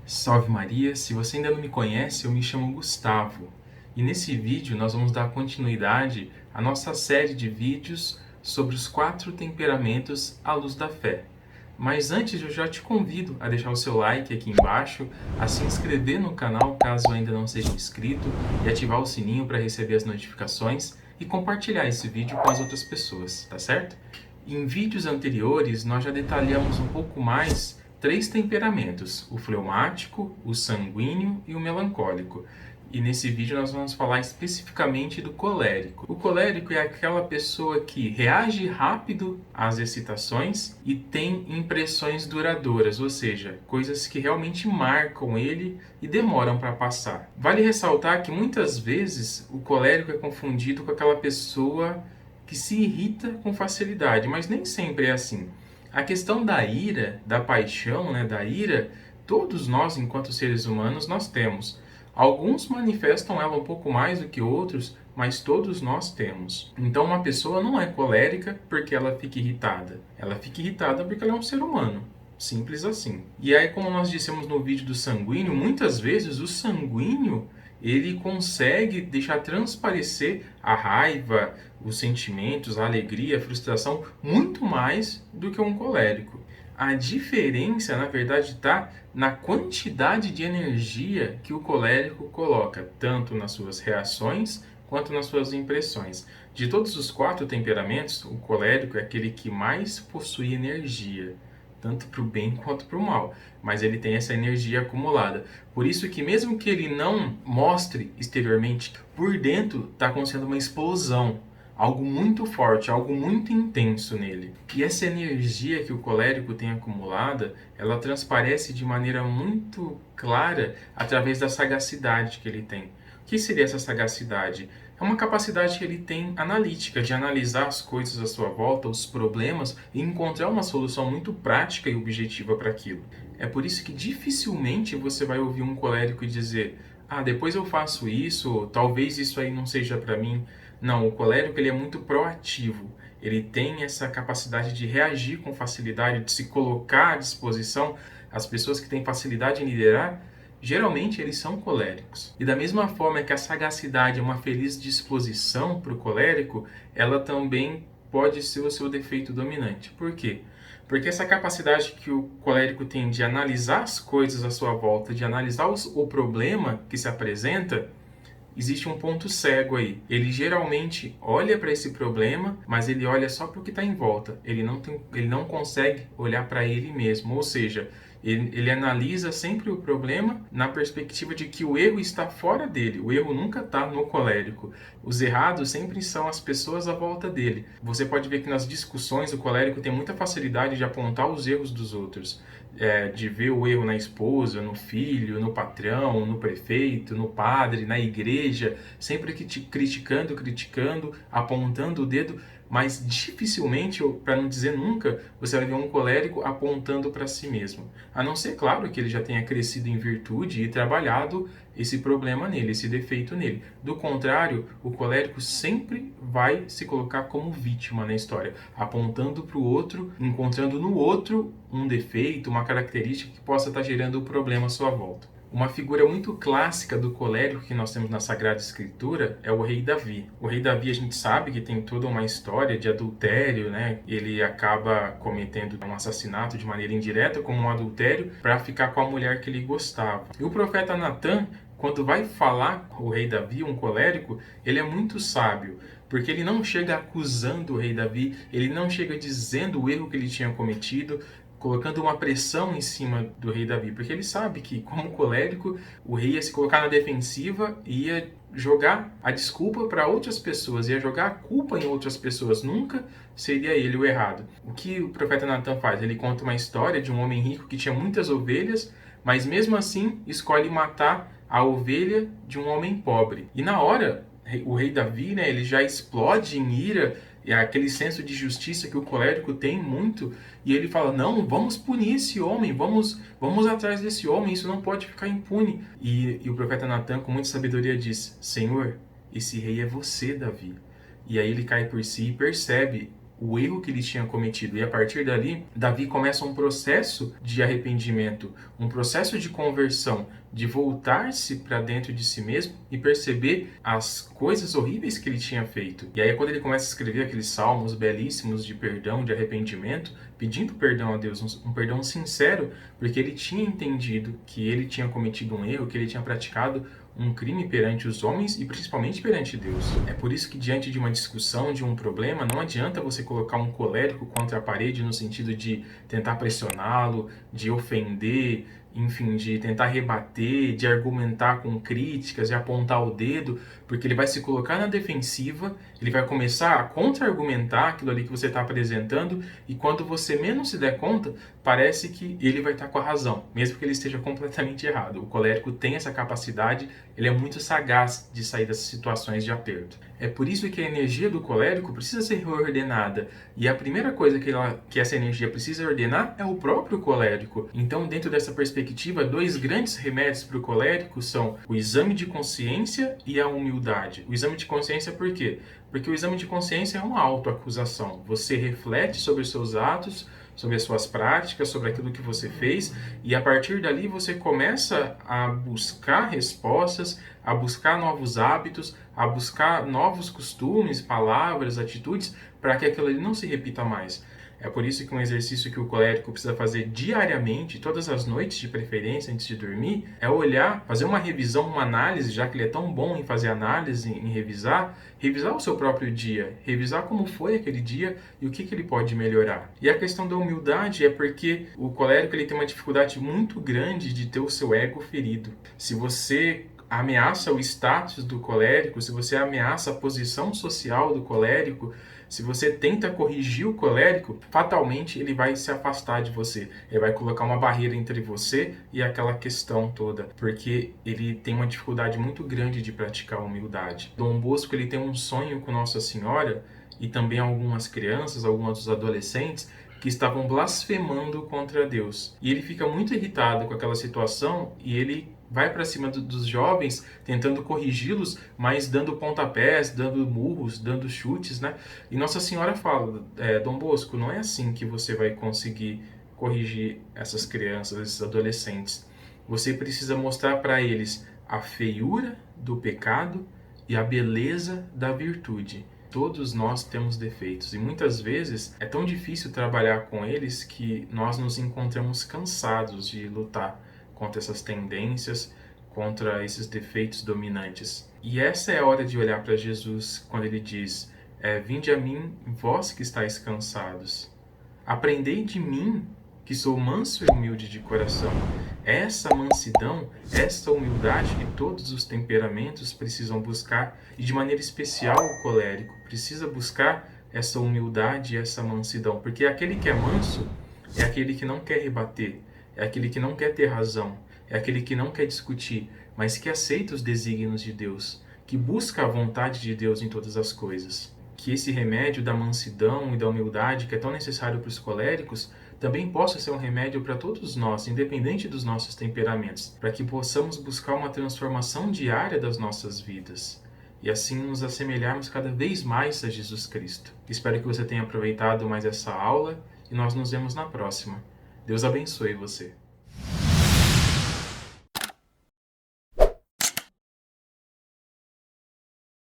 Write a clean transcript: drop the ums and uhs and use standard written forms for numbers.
Salve Maria, se você ainda não me conhece, eu me chamo Gustavo e nesse vídeo nós vamos dar continuidade à nossa série de vídeos sobre os 4 temperamentos à luz da fé. Mas antes eu já te convido a deixar o seu like aqui embaixo, a se inscrever no canal caso ainda não seja inscrito e ativar o sininho para receber as notificações e compartilhar esse vídeo com as outras pessoas, tá certo? Em vídeos anteriores nós já detalhamos um pouco mais 3 temperamentos, o fleumático, o sanguíneo e o melancólico. E nesse vídeo nós vamos falar especificamente do colérico. O colérico é aquela pessoa que reage rápido às excitações e tem impressões duradouras, ou seja, coisas que realmente marcam ele e demoram para passar. Vale ressaltar que muitas vezes o colérico é confundido com aquela pessoa que se irrita com facilidade, mas nem sempre é assim. A questão da ira, da paixão, da ira, todos nós, enquanto seres humanos, nós temos. Alguns manifestam ela um pouco mais do que outros, mas todos nós temos. Então uma pessoa não é colérica porque ela fica irritada. Ela fica irritada porque ela é um ser humano. Simples assim. E aí, como nós dissemos no vídeo do sanguíneo, muitas vezes o sanguíneo ele consegue deixar transparecer a raiva, os sentimentos, a alegria, a frustração, muito mais do que um colérico. A diferença, na verdade, está na quantidade de energia que o colérico coloca, tanto nas suas reações quanto nas suas impressões. De todos os 4 temperamentos, o colérico é aquele que mais possui energia, tanto para o bem quanto para o mal, mas ele tem essa energia acumulada. Por isso que mesmo que ele não mostre exteriormente, por dentro está acontecendo uma explosão, algo muito forte, algo muito intenso nele. E essa energia que o colérico tem acumulada, ela transparece de maneira muito clara através da sagacidade que ele tem. O que seria essa sagacidade? É uma capacidade que ele tem analítica, de analisar as coisas à sua volta, os problemas, e encontrar uma solução muito prática e objetiva para aquilo. É por isso que dificilmente você vai ouvir um colérico dizer: ah, depois eu faço isso, ou, talvez isso aí não seja para mim. Não, o colérico ele é muito proativo. Ele tem essa capacidade de reagir com facilidade, de se colocar à disposição. As pessoas que têm facilidade em liderar, geralmente eles são coléricos. E da mesma forma que a sagacidade é uma feliz disposição para o colérico, ela também pode ser o seu defeito dominante. Por quê? Porque essa capacidade que o colérico tem de analisar as coisas à sua volta, de analisar o problema que se apresenta, existe um ponto cego aí. Ele geralmente olha para esse problema, mas ele olha só para o que está em volta. Ele não consegue olhar para ele mesmo. Ou seja, ele analisa sempre o problema na perspectiva de que o erro está fora dele. O erro nunca está no colérico. Os errados sempre são as pessoas à volta dele. Você pode ver que nas discussões o colérico tem muita facilidade de apontar os erros dos outros. De ver o erro na esposa, no filho, no patrão, no prefeito, no padre, na igreja, sempre criticando, apontando o dedo, mas dificilmente, para não dizer nunca, você vai ver um colérico apontando para si mesmo. A não ser, claro, que ele já tenha crescido em virtude e trabalhado esse problema nele, esse defeito nele. Do contrário, o colérico sempre vai se colocar como vítima na história, apontando para o outro, encontrando no outro um defeito, uma característica que possa estar gerando o problema à sua volta. Uma figura muito clássica do colérico que nós temos na Sagrada Escritura é o rei Davi. O rei Davi, a gente sabe que tem toda uma história de adultério, né? Ele acaba cometendo um assassinato de maneira indireta, como um adultério, para ficar com a mulher que ele gostava. E o profeta Natan, quando vai falar com o rei Davi, um colérico, ele é muito sábio, porque ele não chega acusando o rei Davi, ele não chega dizendo o erro que ele tinha cometido, colocando uma pressão em cima do rei Davi, porque ele sabe que, como colérico, o rei ia se colocar na defensiva e ia jogar a desculpa para outras pessoas, ia jogar a culpa em outras pessoas, nunca seria ele o errado. O que o profeta Natan faz? Ele conta uma história de um homem rico que tinha muitas ovelhas, mas mesmo assim escolhe matar a ovelha de um homem pobre. E na hora, o rei Davi, ele já explode em ira, é aquele senso de justiça que o colérico tem muito, e ele fala: não, vamos punir esse homem, vamos atrás desse homem, isso não pode ficar impune. E o profeta Natan, com muita sabedoria, diz: Senhor, esse rei é você, Davi. E aí ele cai por si e percebe o erro que ele tinha cometido. E a partir dali, Davi começa um processo de arrependimento, um processo de conversão, de voltar-se para dentro de si mesmo e perceber as coisas horríveis que ele tinha feito. E aí, quando ele começa a escrever aqueles salmos belíssimos de perdão, de arrependimento, pedindo perdão a Deus, um perdão sincero, porque ele tinha entendido que ele tinha cometido um erro, que ele tinha praticado um crime perante os homens e principalmente perante Deus. É por isso que diante de uma discussão, de um problema, não adianta você colocar um colérico contra a parede no sentido de tentar pressioná-lo, de ofender, enfim, de tentar rebater, de argumentar com críticas, de apontar o dedo, porque ele vai se colocar na defensiva, ele vai começar a contra-argumentar aquilo ali que você está apresentando, e quando você menos se der conta, parece que ele vai estar com a razão, mesmo que ele esteja completamente errado. O colérico tem essa capacidade, ele é muito sagaz de sair dessas situações de aperto. É por isso que a energia do colérico precisa ser reordenada, e a primeira coisa que essa energia precisa ordenar é o próprio colérico. Então, dentro dessa perspectiva, dois grandes remédios para o colérico são o exame de consciência e a humildade. O exame de consciência por quê? Porque o exame de consciência é uma autoacusação. Você reflete sobre os seus atos, sobre as suas práticas, sobre aquilo que você fez, e a partir dali você começa a buscar respostas, a buscar novos hábitos, a buscar novos costumes, palavras, atitudes, para que aquilo ali não se repita mais. É por isso que um exercício que o colérico precisa fazer diariamente, todas as noites de preferência, antes de dormir, é olhar, fazer uma revisão, uma análise, já que ele é tão bom em fazer análise, em revisar o seu próprio dia, revisar como foi aquele dia e o que ele pode melhorar. E a questão da humildade é porque o colérico ele tem uma dificuldade muito grande de ter o seu ego ferido. Se você ameaça o status do colérico, se você ameaça a posição social do colérico, se você tenta corrigir o colérico, fatalmente ele vai se afastar de você. Ele vai colocar uma barreira entre você e aquela questão toda, porque ele tem uma dificuldade muito grande de praticar a humildade. Dom Bosco ele tem um sonho com Nossa Senhora e também algumas crianças, alguns adolescentes que estavam blasfemando contra Deus. E ele fica muito irritado com aquela situação e ele vai para cima dos jovens, tentando corrigi-los, mas dando pontapés, dando murros, dando chutes, né? E Nossa Senhora fala, Dom Bosco, não é assim que você vai conseguir corrigir essas crianças, esses adolescentes. Você precisa mostrar para eles a feiura do pecado e a beleza da virtude. Todos nós temos defeitos e muitas vezes é tão difícil trabalhar com eles que nós nos encontramos cansados de lutar contra essas tendências, contra esses defeitos dominantes. E essa é a hora de olhar para Jesus quando ele diz: vinde a mim, vós que estáis cansados. Aprendei de mim, que sou manso e humilde de coração. Essa mansidão, essa humildade que todos os temperamentos precisam buscar, e de maneira especial o colérico precisa buscar essa humildade e essa mansidão, porque aquele que é manso é aquele que não quer rebater, é aquele que não quer ter razão, é aquele que não quer discutir, mas que aceita os desígnios de Deus, que busca a vontade de Deus em todas as coisas. Que esse remédio da mansidão e da humildade, que é tão necessário para os coléricos, também possa ser um remédio para todos nós, independente dos nossos temperamentos, para que possamos buscar uma transformação diária das nossas vidas e assim nos assemelharmos cada vez mais a Jesus Cristo. Espero que você tenha aproveitado mais essa aula e nós nos vemos na próxima. Deus abençoe você.